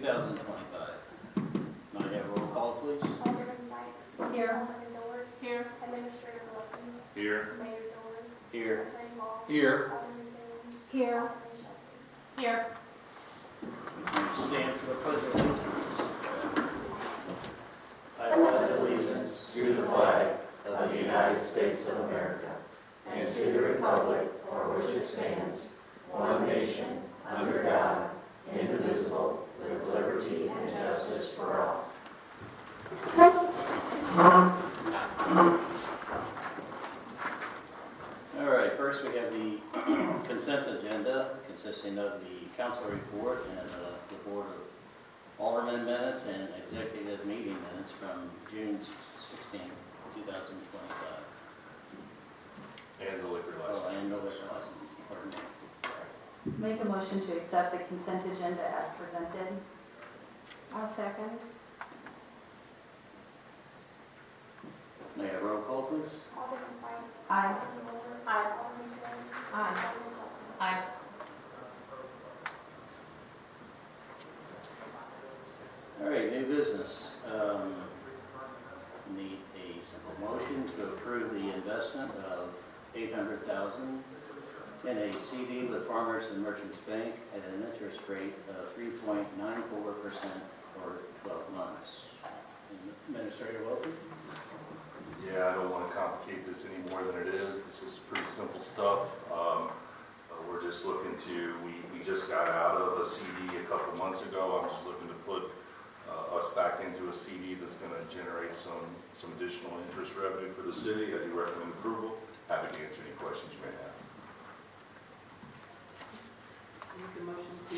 2025. May I have a roll call, please? Alderman Sykes. Here. Alderman Dorr. Here. Administrator Wilson. Here. Mayor Dorr. Here. Attorney Hall. Here. Alderman Zoom. Here. Alderman Shelby. Here. Stand for the pledge of allegiance. I pledge allegiance to the flag of the United States of America and to the republic for which it stands, one nation, under God, indivisible, with liberty and justice for all. All right, first we have the consent agenda consisting of the council report and the Board of Alderman minutes and executive meeting minutes from June 16, 2025. And the liquor Oh, license. and no liquor license, pardon me. Make a motion to accept the consent agenda as presented. I'll second. May I have a roll call, please? Alderman Sykes. Aye. Alderman Dorr. Aye. Alderman Zoom. Aye. Alderman Shelby. Aye. All right, new business. Need a simple motion to approve the investment of $800,000 in a CD with Farmers and Merchants Bank at an interest rate of 3.94% for 12 months. Administrator Wilson? Yeah, I don't want to complicate this any more than it is. This is pretty simple stuff. We're just looking to, we just got out of a CD a couple months ago. I'm just looking to put us back into a CD that's going to generate some additional interest revenue for the city. I do recommend approval. Happy to answer any questions you may have. Make a motion to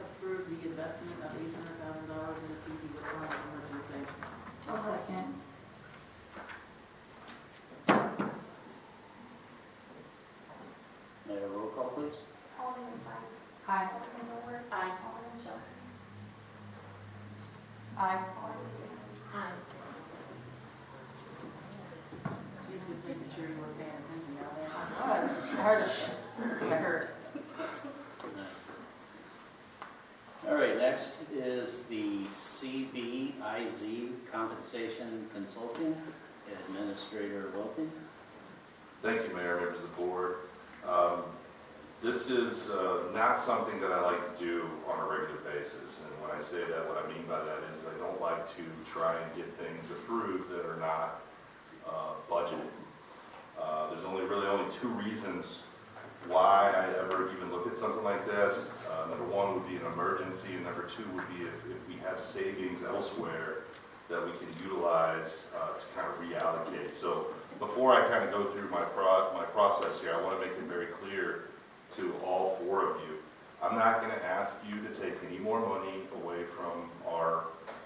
approve the investment of $800,000 in a CD with Farmers and Merchants Bank. I'll second. May I have a roll call, please? Alderman Sykes. Aye. Alderman Dorr. Aye. Alderman Shelby. Aye. Alderman Zoom. Aye. She's just making sure you were paying attention now. I was. I heard a sh. That's what I heard. Nice. All right, next is the CBIZ Compensation Consulting. Administrator Wilson? Thank you, Mayor, members of the board. This is not something that I like to do on a regular basis. And when I say that, what I mean by that is I don't like to try and get things approved that are not budgeted. There's really only two reasons why I ever even look at something like this. Number one would be an emergency, and number two would be if we have savings elsewhere that we can utilize to kind of reallocate. So before I kind of go through my process here, I want to make it very clear to all four of you. I'm not going to ask you to take any more money away from our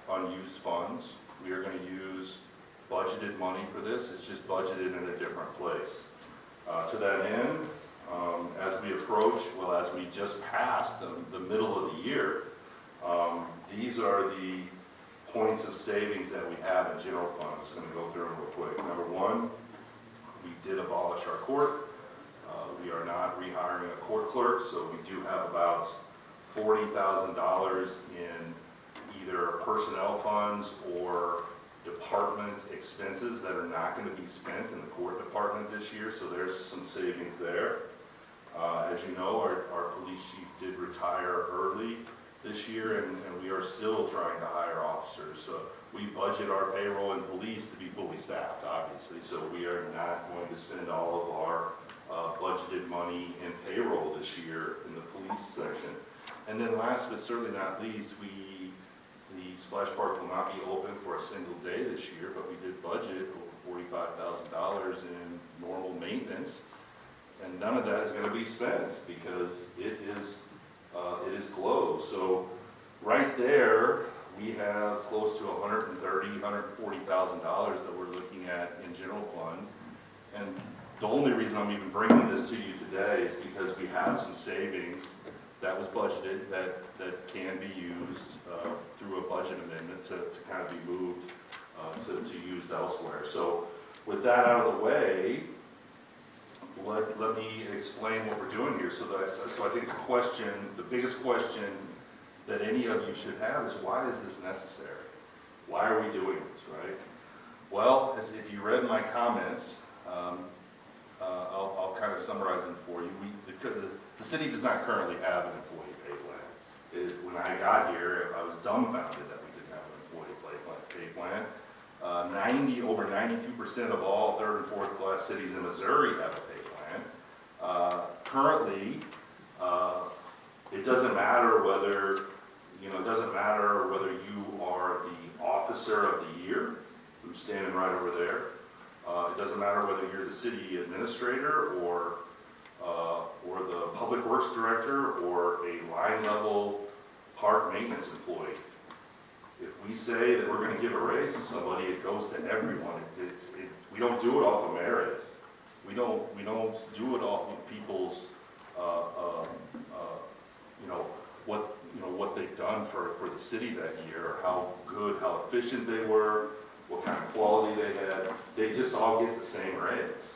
unused funds. We are going to use budgeted money for this. It's just budgeted in a different place. To that end, as we approach, well, as we just passed the middle of the year, these are the points of savings that we have in general fund. I'm just going to go through them real quick. Number one, we did abolish our court. We are not rehiring a court clerk, so we do have about $40,000 in either personnel funds or department expenses that are not going to be spent in the court department this year, so there's some savings there. As you know, our police chief did retire early this year, and we are still trying to hire officers. So we budget our payroll and police to be fully staffed, obviously, so we are not going to spend all of our budgeted money in payroll this year in the police section. And then last but certainly not least, the splash park will not be open for a single day this year, but we did budget over $45,000 in normal maintenance, and none of that is going to be spent because it is closed. So right there, we have close to $140,000 that we're looking at in general fund. And the only reason I'm even bringing this to you today is because we have some savings that was budgeted that can be used through a budget amendment to kind of be moved to use elsewhere. So with that out of the way, let me explain what we're doing here. So I think the biggest question that any of you should have is, why is this necessary? Why are we doing this, right? Well, as if you read my comments, I'll kind of summarize them for you. The city does not currently have an employee pay plan. When I got here, I was dumbfounded that we didn't have an employee pay plan. Over 92% of all third and fourth class cities in Missouri have a pay plan. Currently, it doesn't matter whether you are the officer of the year, who's standing right over there. It doesn't matter whether you're the city administrator or the public works director or a line level park maintenance employee. If we say that we're going to give a raise to somebody, it goes to everyone. We don't do it off of merit. We don't do it off of people's what they've done for the city that year, or how efficient they were, what kind of quality they had. They just all get the same raise.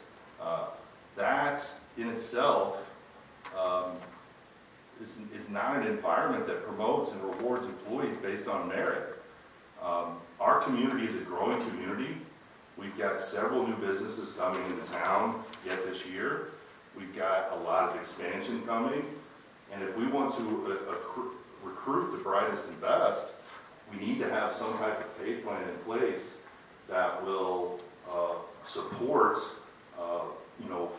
That in itself is not an environment that promotes and rewards employees based on merit. Our community is a growing community. We've got several new businesses coming into town yet this year. We've got a lot of expansion coming. And if we want to recruit the brightest and best, we need to have some type of pay plan in place that will support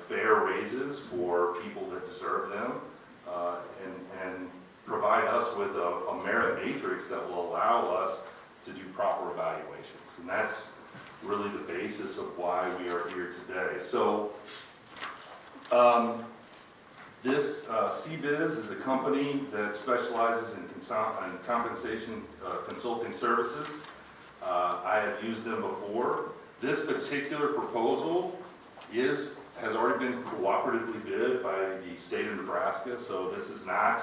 fair raises for people that deserve them, and provide us with a merit matrix that will allow us to do proper evaluations. And that's really the basis of why we are here today. So this CBiz is a company that specializes in compensation consulting services. I have used them before. This particular proposal has already been cooperatively bid by the state of Nebraska, so this is not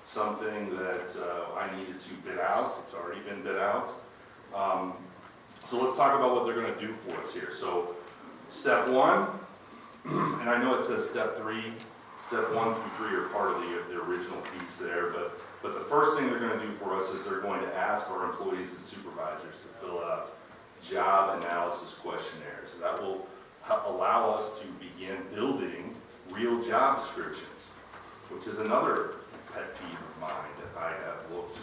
something that I needed to bid out. It's already been bid out. So let's talk about what they're going to do for us here. So step one, and I know it says step 3. Step 1 through 3 are part of the original piece there, but the first thing they're going to do for us is they're going to ask our employees and supervisors to fill out job analysis questionnaires. That will allow us to begin building real job descriptions, which is another pet peeve of mine that I have looked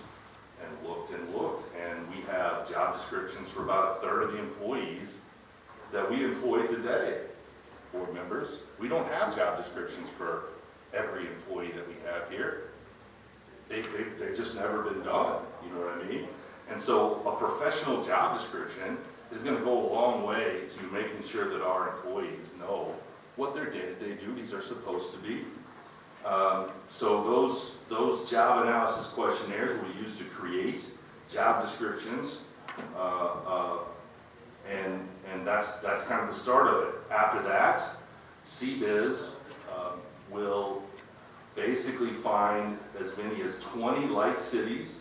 and looked and looked. And we have job descriptions for about a third of the employees that we employ today. Board members, we don't have job descriptions for every employee that we have here. They've just never been done, you know what I mean? And so a professional job description is going to go a long way to making sure that our employees know what their day-to-day duties are supposed to be. So those job analysis questionnaires will be used to create job descriptions, and that's kind of the start of it. After that, CBiz will basically find as many as 20 like cities,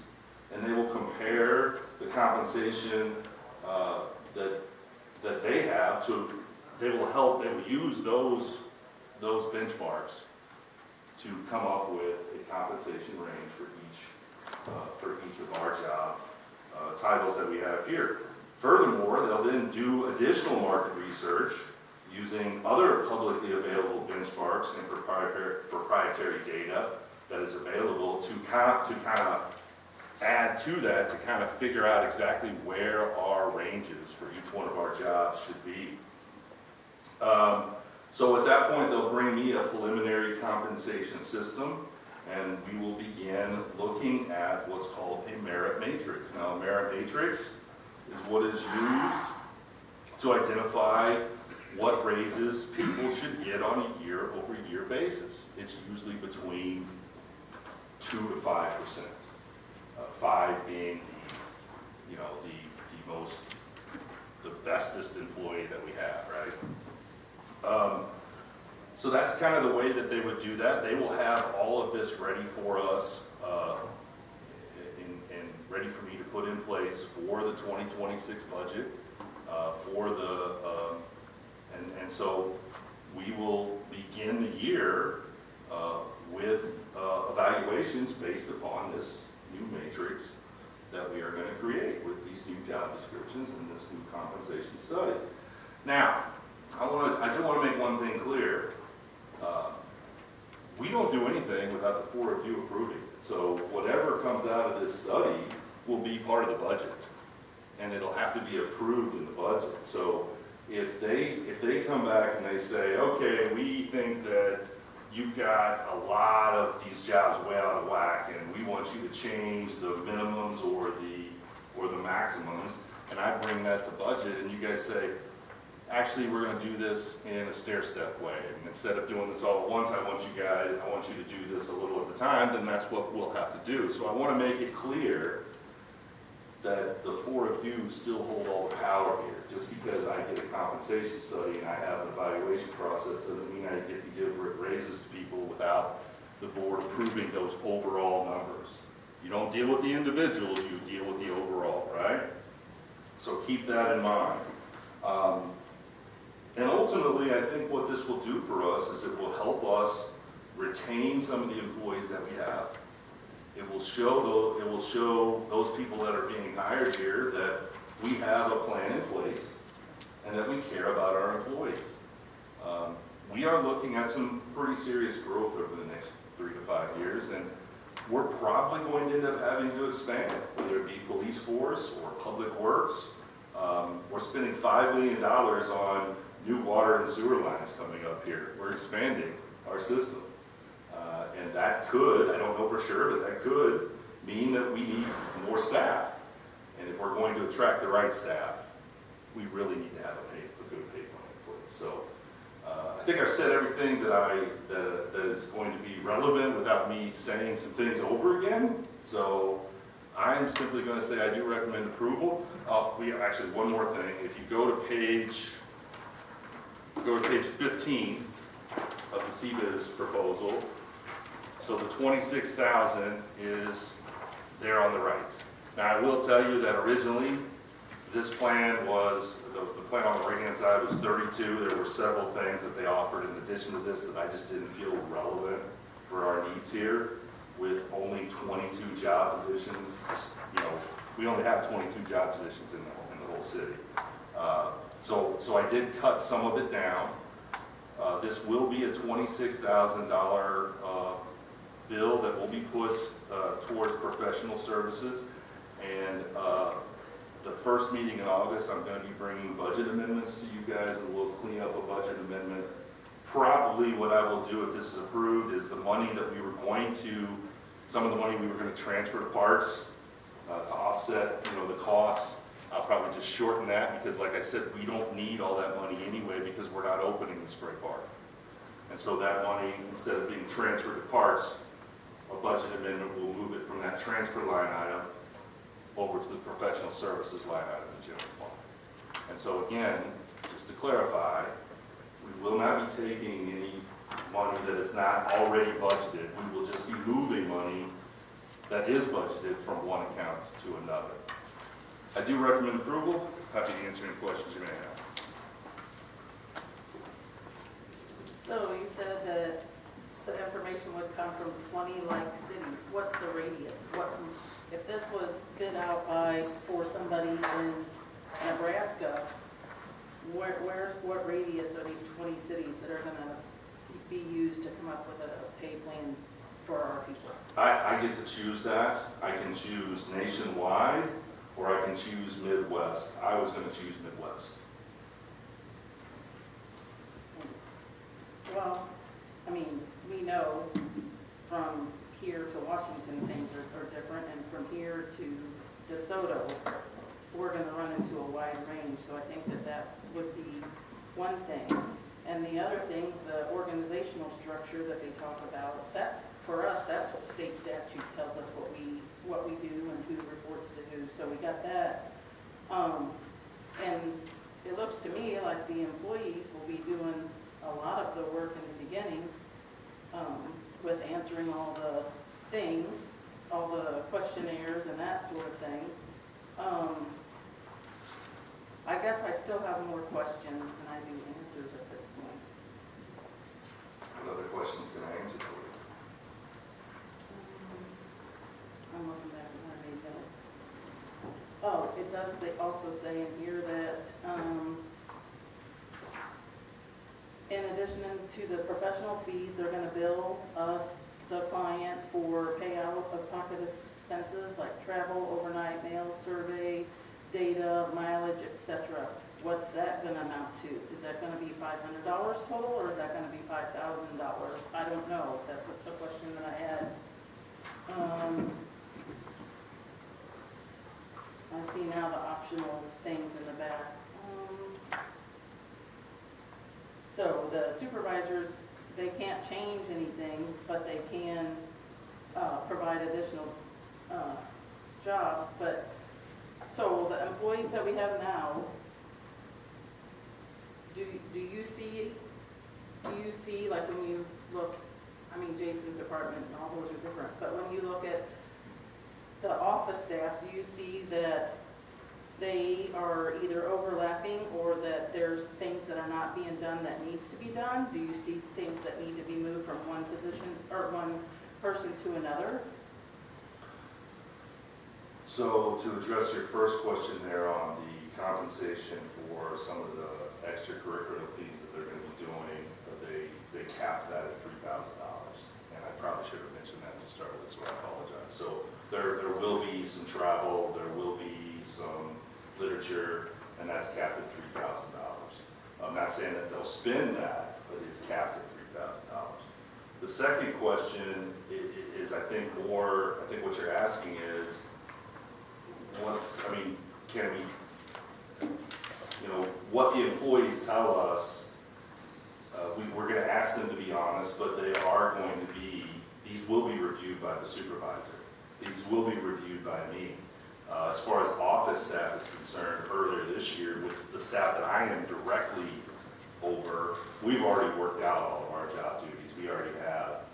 and they will compare the compensation that they have to. They will use those benchmarks to come up with a compensation range for each of our job titles that we have here. Furthermore, they'll then do additional market research using other publicly available benchmarks and proprietary data that is available to kind of add to that to kind of figure out exactly where our ranges for each one of our jobs should be. So at that point, they'll bring me a preliminary compensation system, and we will begin looking at what's called a merit matrix. Now, a merit matrix is what is used to identify what raises people should get on a year-over-year basis. It's usually between 2 to 5%. 5 being the bestest employee that we have, right? So that's kind of the way that they would do that. They will have all of this ready for us and ready for me to put in place for the 2026 budget, and so we will begin the year with evaluations based upon this new matrix that we are going to create with these new job descriptions and this new compensation study. Now, I do want to make one thing clear. We don't do anything without the four of you approving it. So whatever comes out of this study will be part of the budget, and it'll have to be approved in the budget. So if they come back and they say, okay, we think that you've got a lot of these jobs way out of whack, and we want you to change the minimums or the maximums, and I bring that to budget, and you guys say, actually, we're going to do this in a stair-step way, and instead of doing this all at once, I want you to do this a little at a time, then that's what we'll have to do. So I want to make it clear that the four of you still hold all the power here. Just because I get a compensation study and I have an evaluation process doesn't mean I get to give raises to people without the board approving those overall numbers. You don't deal with the individuals, you deal with the overall, right? So keep that in mind. And ultimately, I think what this will do for us is it will help us retain some of the employees that we have. It will show those people that are being hired here that we have a plan in place and that we care about our employees. We are looking at some pretty serious growth over the next 3 to 5 years, and we're probably going to end up having to expand, whether it be police force or public works. We're spending $5 million on new water and sewer lines coming up here. We're expanding our system. And that could, I don't know for sure, but that could mean that we need more staff. And if we're going to attract the right staff, we really need to have a good pay plan in place. So I think I've said everything that is going to be relevant without me saying some things over again. So I'm simply going to say I do recommend approval. Actually, one more thing. If you go to page 15 of the CBIZ proposal, so the 26,000 is there on the right. Now I will tell you that originally this plan was, the plan on the right hand side was 32. There were several things that they offered in addition to this that I just didn't feel relevant for our needs here. With only 22 job positions, we only have 22 job positions in the whole city. So I did cut some of it down. This will be a $26,000 bill that will be put towards professional services. And the first meeting in August, I'm going to be bringing budget amendments to you guys, and we'll clean up a budget amendment. Probably what I will do if this is approved is the money that we were going to, some of the money we were going to transfer to parks to offset, the costs. I'll probably just shorten that because, like I said, we don't need all that money anyway because we're not opening the spray park. And so that money, instead of being transferred to parks, a budget amendment will move it from that transfer line item over to the professional services line item in general fund. And so again, just to clarify, we will not be taking any money that is not already budgeted. We will just be moving money that is budgeted from one account to another. I do recommend approval. Happy to answer any questions you may have. So you said that the information would come from 20 like cities. What's the radius? If this was bid out for somebody in Nebraska, what radius are these 20 cities that are going to be used to come up with a pay plan for our people? I get to choose that. I can choose nationwide or I can choose Midwest. I was going to choose Midwest. Well, I mean, we know from here to Washington things are different, and from here to DeSoto, we're going to run into a wide range. So I think that would be one thing. And the other thing, the organizational structure that they talk about, that's, for us, that's what the state statute tells us what we do and who reports to who. So we got that. And it looks to me like the employees will be doing a lot of the work in the beginning with answering all the things, all the questionnaires and that sort of thing. I guess I still have more questions than I do answers at this point. What other questions can I answer for you? I'm looking back does also say in here that, in addition to the professional fees, they're gonna bill us, the client, for payout of pocket expenses like travel, overnight mail, survey, data, mileage, etc. What's that gonna amount to? Is that gonna be $500 total, or is that gonna be $5,000? I don't know. That's a question that I had. I see now the optional things in the back. So the supervisors, they can't change anything, but they can provide additional jobs. But, so the employees that we have now, do you see, like when you look, I mean, Jason's department and all those are different, but when you look at the office staff, do you see that they are either overlapping or that there's things that are not being done that needs to be done? Do you see things that need to be moved from one position or one person to another? So to address your first question there on the compensation for some of the extracurricular things that they're going to be doing, they capped that at $3,000. And I probably should have mentioned that to start with, so I apologize. So there will be some travel, there will be some literature, and that's capped at $3,000. I'm not saying that they'll spend that, but it's capped at $3,000. The second question is, I think what you're asking is, can we, what the employees tell us, we're going to ask them to be honest, but they are going to be, these will be reviewed by the supervisor. These will be reviewed by me. As far as office staff is concerned, earlier this year, with the staff that I am directly over, we've already worked out all of our job duties. We already have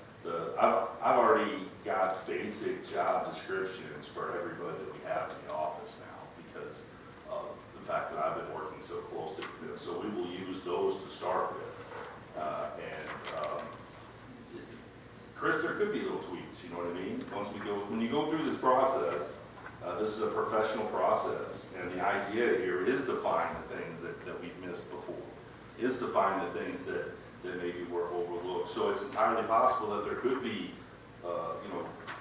I've already got basic job descriptions for everybody that we have in the office now because of the fact that I've been working so closely with them. So we will use those to start with. Chris, there could be little tweaks, you know what I mean? When you go through this process, this is a professional process, and the idea here is to find the things that we've missed before, is to find the things that maybe were overlooked. So it's entirely possible that there could be,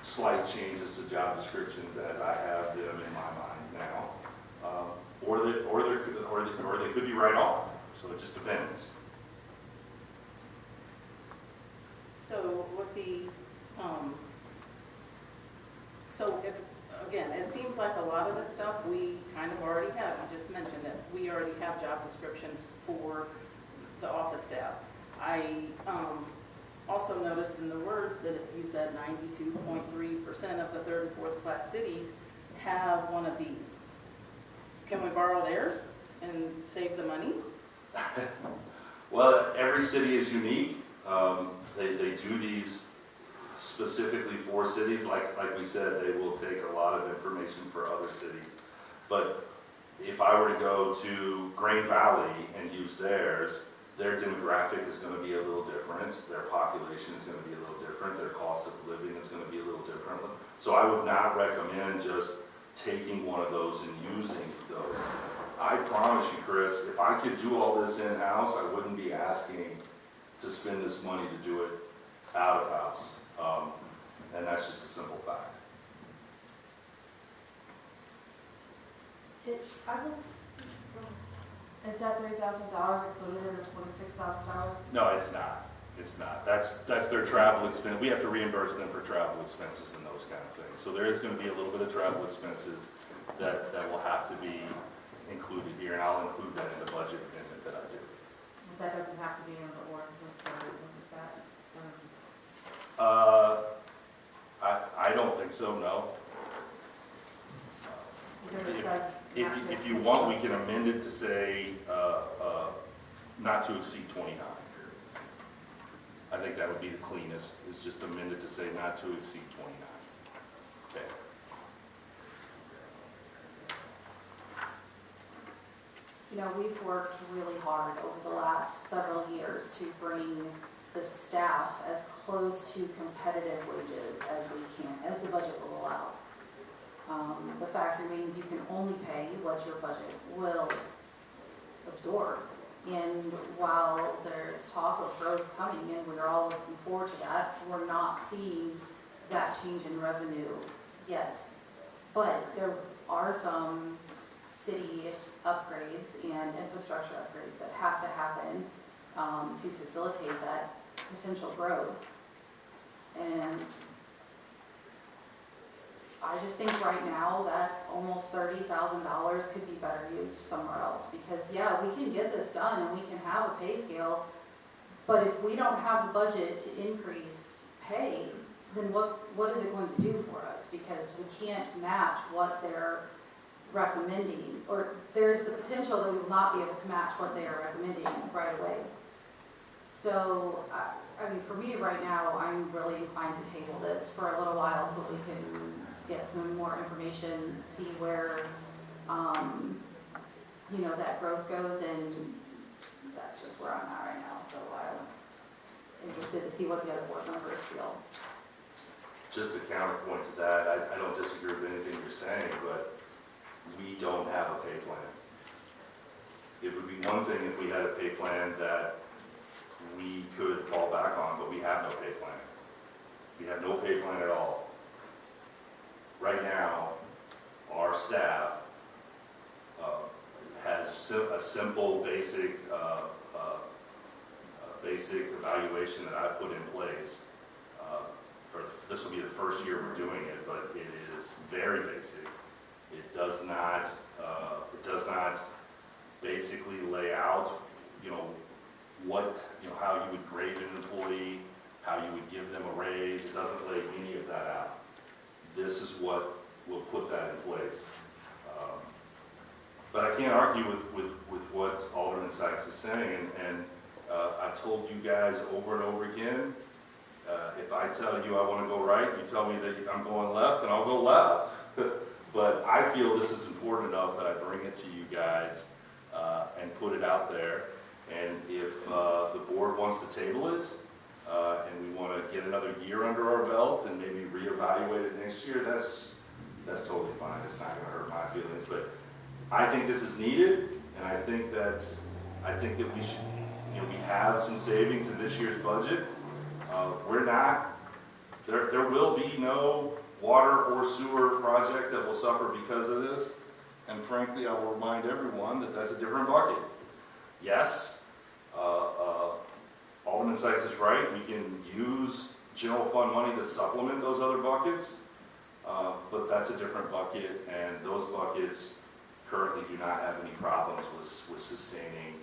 slight changes to job descriptions as I have them in my mind now, or they could be right on. So it just depends. So with the, so if, again, it seems like a lot of the stuff we kind of already have. You just mentioned that we already have job descriptions for the office staff. I also noticed in the words that you said 92.3% of the third and fourth class cities have one of these. Can we borrow theirs and save the money? Well, every city is unique. They do these specifically for cities. Like we said, they will take a lot of information for other cities. But if I were to go to Grain Valley and use theirs, their demographic is going to be a little different. Their population is going to be a little different. Their cost of living is going to be a little different. So I would not recommend just taking one of those and using those. I promise you, Chris, if I could do all this in-house, I wouldn't be asking to spend this money to do it out of house. And that's just a simple fact. Is that $3,000 included in the $26,000? No, it's not. It's not. That's their travel expense. We have to reimburse them for travel expenses and those kind of things. So there is going to be a little bit of travel expenses that will have to be included here, and I'll include that in the budget amendment that I do. That doesn't have to be in the ordinance or anything like that? I don't think so, no. Because it says If you want, we can amend it to say not to exceed 29. I think that would be the cleanest, is just amend it to say not to exceed 29. Okay. We've worked really hard over the last several years to bring the staff as close to competitive wages as we can, as the budget will allow. The fact remains you can only only pay what your budget will absorb. And while there's talk of growth coming, and we're all looking forward to that, we're not seeing that change in revenue yet. But there are some city upgrades and infrastructure upgrades that have to happen to facilitate that potential growth. And I just think right now that almost $30,000 could be better used somewhere else, because yeah, we can get this done and we can have a pay scale, but if we don't have the budget to increase pay, then what is it going to do for us? Because we can't match what they're recommending, or there's the potential that we will not be able to match what they are recommending right away. So, I mean, for me right now, I'm really inclined to table this for a little while so we can get some more information, see where, you know, that growth goes, and that's just where I'm at right now. So I'm interested to see what the other board members feel. Just a counterpoint to that, I don't disagree with anything you're saying, but we don't have a pay plan. It would be one thing if we had a pay plan that we could fall back on, but we have no pay plan. We have no pay plan at all. Right now, our staff has a simple, basic evaluation that I put in place. This will be the first year we're doing it, but it is very basic. It does not basically lay out, how you would grade an employee, how you would give them a raise. It doesn't lay any of that out. This is what will put that in place. But I can't argue with what Alderman Sykes is saying, and I've told you guys over and over again, if I tell you I want to go right, you tell me that I'm going left, and I'll go left. But I feel this is important enough that I bring it to you guys and put it out there. And if the board wants to table it, and we want to get another year under our belt and maybe reevaluate it next year, that's totally fine. It's not going to hurt my feelings. But I think this is needed, and I think that we should, we have some savings in this year's budget. There will be no water or sewer project that will suffer because of this. And frankly, I will remind everyone that that's a different bucket. Yes, Alderman Sykes is right. We can use general fund money to supplement those other buckets, but that's a different bucket, and those buckets currently do not have any problems with sustaining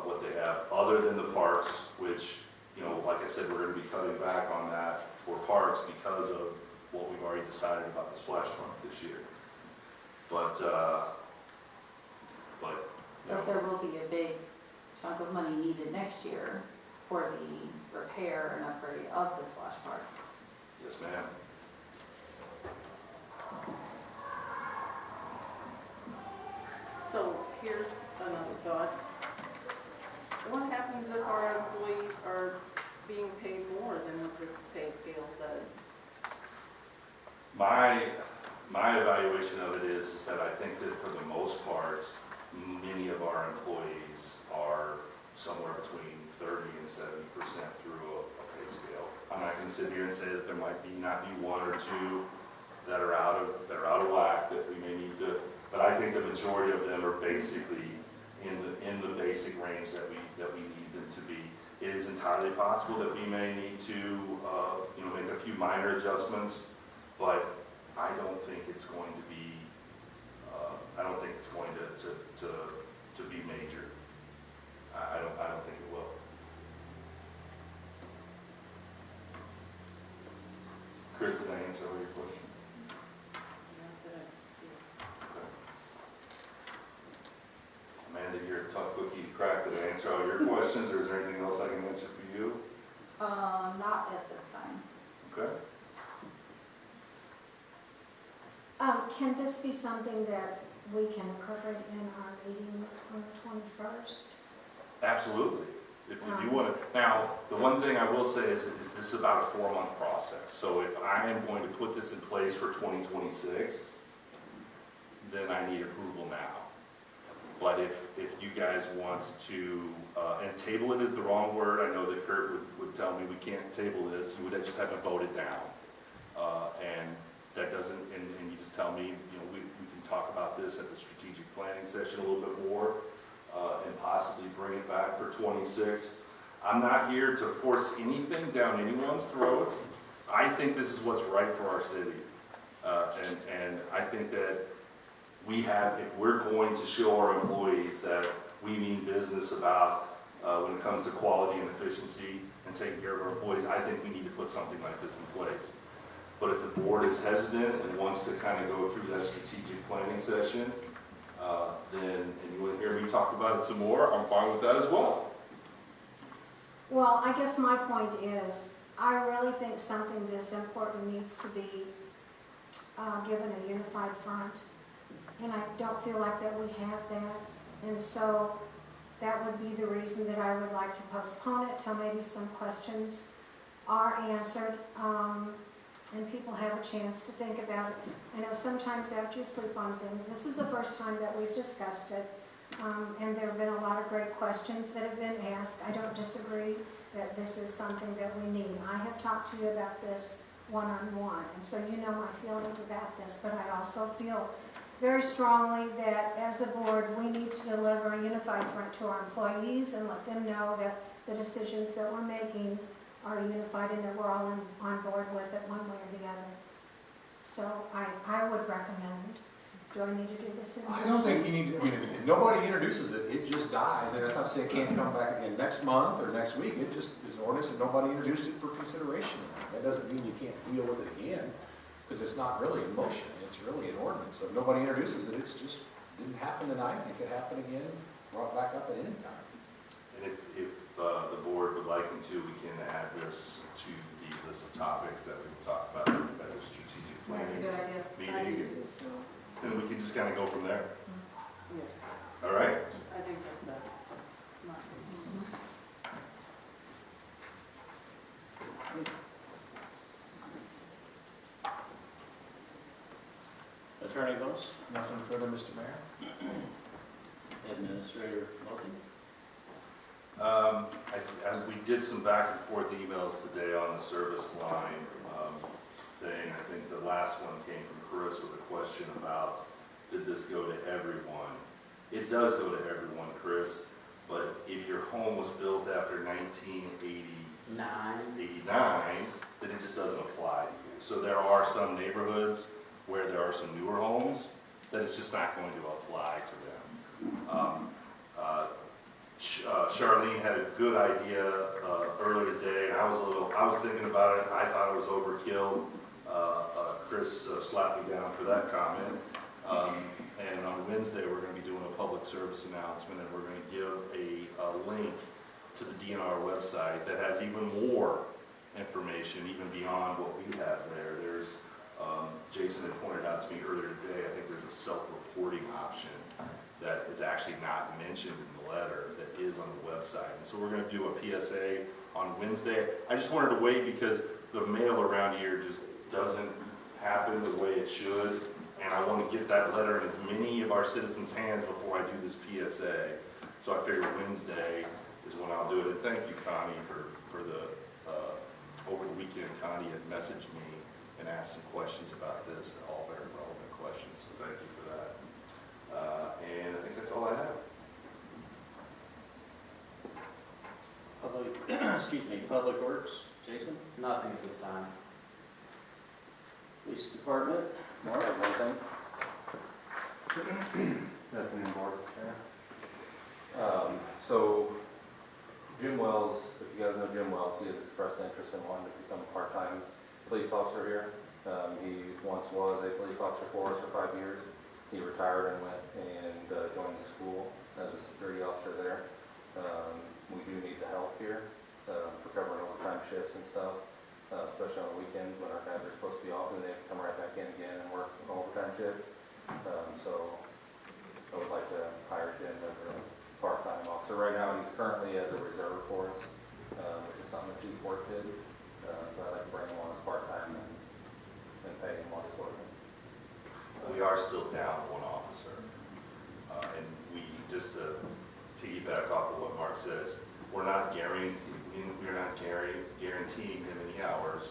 what they have, other than the parks, which, like I said, we're going to be cutting back on that for parks because of what we've already decided about the splash park this year. But there will be a big chunk of money needed next year for the repair and upgrade of the splash park. Yes, ma'am. So here's another thought. What happens if our employees are being paid more than what this pay scale says? My evaluation of it is that I think that for the most part, many of our employees are somewhere between 30 and 70% through a pay scale. I'm not going to sit here and say that there might not be one or two that are out of whack that we may need to, but I think the majority of them are basically in the basic range that we need them to be. It is entirely possible that we may need to make a few minor adjustments, but I don't think it's going to be to be major. I don't think it will. Chris, did I answer all your question? Amanda, you're a tough cookie to crack. Did I answer all your questions, or is there anything else I can answer for you? Not at this time. Okay. Can this be something that we can incorporate in our meeting on the 21st? Absolutely. If you do want to. Now, the one thing I will say is this is about a 4-month process. So if I am going to put this in place for 2026, then I need approval now. But if you guys want to, and table it is the wrong word, I know that Kurt would tell me we can't table this, you would just have to vote it down. And that doesn't, and you just tell me, you know, we can talk about this at the strategic planning session a little bit more, and possibly bring it back for 26. I'm not here to force anything down anyone's throats. I think this is what's right for our city. And I think that we have, if we're going to show our employees that we mean business about when it comes to quality and efficiency and taking care of our employees, I think we need to put something like this in place. But if the board is hesitant and wants to kind of go through that strategic planning session, and you want to hear me talk about it some more, I'm fine with that as well. Well, I guess my point is, I really think something this important needs to be given a unified front. And I don't feel like that we have that. And so that would be the reason that I would like to postpone it till maybe some questions are answered, and people have a chance to think about it. I know sometimes after you sleep on things, this is the first time that we've discussed it, and there have been a lot of great questions that have been asked. I don't disagree that this is something that we need. I have talked to you about this one-on-one, and so you know my feelings about this, but I also feel very strongly that as a board, we need to deliver a unified front to our employees and let them know that the decisions that we're making are unified and that we're all on board with it one way or the other. So I would recommend, do I need to do this in? I don't think you need to, I mean, if nobody introduces it, it just dies. And I'm not saying it can't come back again next month or next week. It just is an ordinance and nobody introduced it for consideration. That doesn't mean you can't deal with it again, because it's not really in motion. It's really an ordinance. So if nobody introduces it, it's just, didn't happen tonight. It could happen again, brought back up at any time. And if the board would like me to, we can add this to the list of topics that we've talked about at the strategic That's a planning good idea. meeting. And we can just kind of go from there. Yes, All right? I think that's better. Not- Attorney Voss, Nothing further, Mr. Mayor? Administrator Moulton. We did some back and forth emails today on the service line thing. I think the last one came from Chris with a question about, did this go to everyone? It does go to everyone, Chris, but if your home was built after 1989, then it just doesn't apply to you. So there are some neighborhoods where there are some newer homes that it's just not going to apply to them. Charlene had a good idea earlier today, and I was thinking about it. I thought it was overkill. Chris slapped me down for that comment. And on Wednesday, we're going to be doing a public service announcement, and we're going to give a link to the DNR website that has even more information, even beyond what we have there. There's Jason had pointed out to me earlier today, I think there's a self-reporting option that is actually not mentioned in the letter that is on the website. And so we're going to do a PSA on Wednesday. I just wanted to wait because the mail around here just doesn't happen the way it should. And I want to get that letter in as many of our citizens' hands before I do this PSA. So I figured Wednesday is when I'll do it. And thank you, Connie, for the, over the weekend, Connie had messaged me and asked some questions about this, all very relevant questions. So thank you for that. And I think that's all I have. Public Works, Jason. Nothing at this time. Police Department, Mark, one thing. Nothing more. So Jim Wells, if you guys know Jim Wells, he has expressed interest in wanting to become a part-time police officer here. He once was a police officer for us for 5 years. He retired and went and joined the school as a security officer there. We do need the help here for covering overtime shifts and stuff, especially on the weekends when our guys are supposed to be off and they have to come right back in again and work an overtime shift. So I would like to hire Jim as a part-time officer. Right now, he's currently as a reserve for us, which is something the chief work did. But I'd like to bring him on as part-time and pay him while he's working. We are still down one officer. just to piggyback off of what Mark says, we're not guaranteeing him any hours.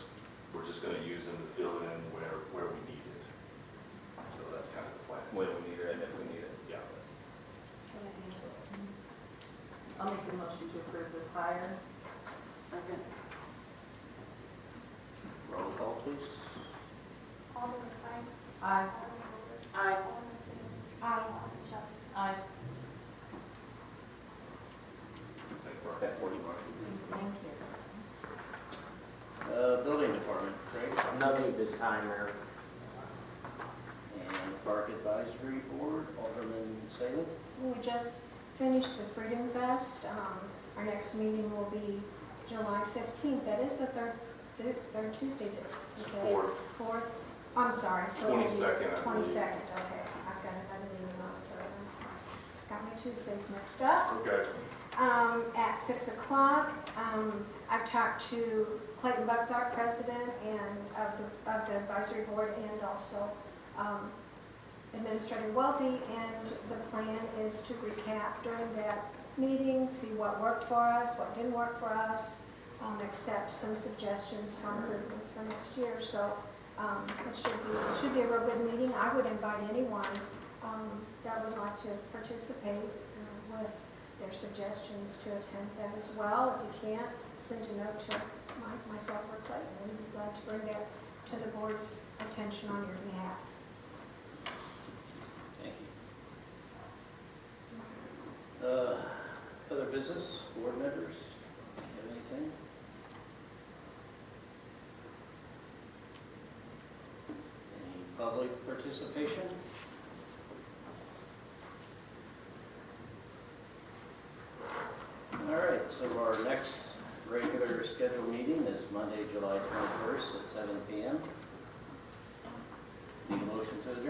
We're just gonna use him to fill it in where we need it. So that's kind of the plan. When we need it and if we need it. Yeah. I'll make a motion to approve this hire. Second. Roll call, please. Alderman Sykes? Aye. Alderman Boyd? Aye. Alderman Sands? Aye. Alderman Shelby? Aye. Thanks, Mark. That's for you, Mark. Thank you. Building department, Craig, No need this time, Mayor. and Park Advisory Board, Alderman Salem. We just finished the Freedom Fest. Our next meeting will be July 15th. That is the third Tuesday. Is that Fourth. Fourth? I'm sorry. so it'll be 22nd, I believe. 22nd, okay. I've got another meeting on the third. I'm sorry. Got my Tuesdays mixed up. Okay. At 6 o'clock. I've talked to Clayton Buckthorpe, president and of the advisory board, and also Administrator Welty, and the plan is to recap during that meeting, see what worked for us, what didn't work for us, accept some suggestions for improvements for next year. So it should be a real good meeting. I would invite anyone that would like to participate with their suggestions to attend that as well. If you can't, send a note to myself or Clayton, and we'd be glad to bring that to the board's attention on your behalf. Thank you. Other business, board members, have anything? Any public participation? All right, so our next regular scheduled meeting is Monday, July 21st at 7 p.m. Need a motion to adjourn?